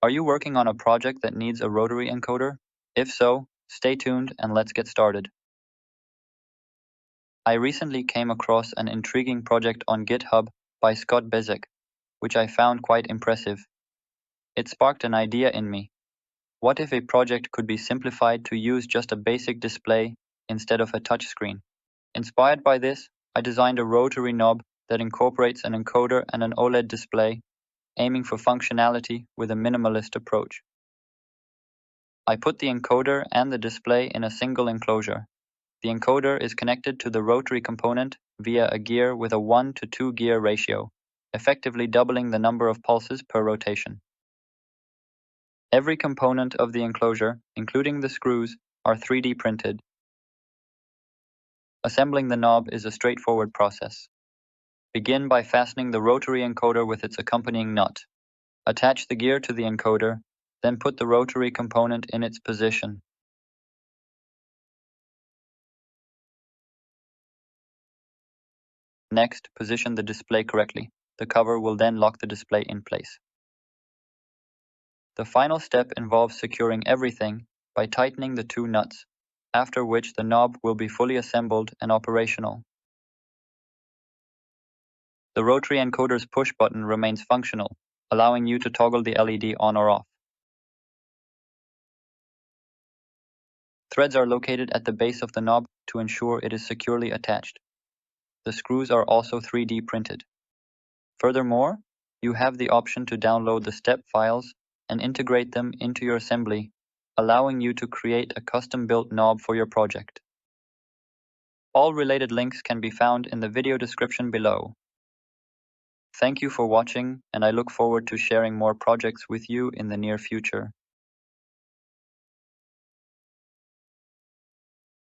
Are you working on a project that needs a rotary encoder? If so, stay tuned and let's get started. I recently came across an intriguing project on GitHub by Scott Bezek, which I found quite impressive. It sparked an idea in me. What if a project could be simplified to use just a basic display instead of a touchscreen? Inspired by this, I designed a rotary knob that incorporates an encoder and an OLED display, aiming for functionality with a minimalist approach. I put the encoder and the display in a single enclosure. The encoder is connected to the rotary component via a gear with a 1 to 2 gear ratio, effectively doubling the number of pulses per rotation. Every component of the enclosure, including the screws, are 3D printed. Assembling the knob is a straightforward process. Begin by fastening the rotary encoder with its accompanying nut. Attach the gear to the encoder, then put the rotary component in its position. Next, position the display correctly. The cover will then lock the display in place. The final step involves securing everything by tightening the two nuts, after which the knob will be fully assembled and operational. The rotary encoder's push button remains functional, allowing you to toggle the LED on or off. Threads are located at the base of the knob to ensure it is securely attached. The screws are also 3D printed. Furthermore, you have the option to download the step files and integrate them into your assembly, allowing you to create a custom-built knob for your project. All related links can be found in the video description below. Thank you for watching, and I look forward to sharing more projects with you in the near future.